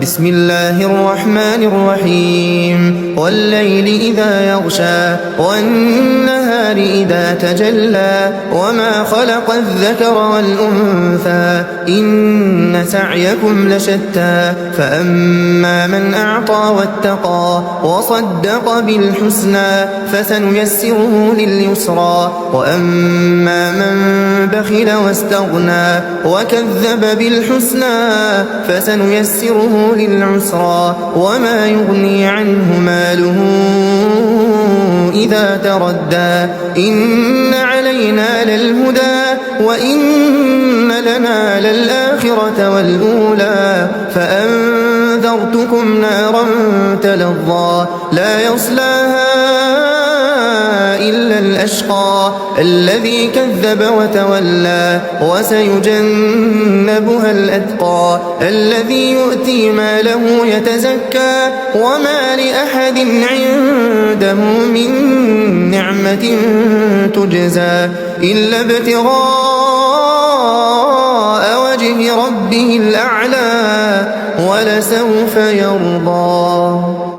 بسم الله الرحمن الرحيم والليل إذا يغشى والنهار إذا تجلى وما خلق الذكر والأنثى إن سعيكم لشتى فأما من أعطى واتقى وصدق بالحسنى فسنيسره لليسرى وأما من بخل واستغنى وكذب بالحسنى فسنيسره للعسرى وما يغني عنه ماله إذا تردى إن علينا للهدى وإن لنا للآخرة والأولى فأنذرتكم نارا تلظى لا يصلاها إلا الأشقى الذي كذب وتولى وسيجنبها الأتقى الذي يؤتي ماله يتزكى وما لأحد عنده من نعمة تجزى إلا ابتغاء وجه ربه الأعلى ولسوف يرضى.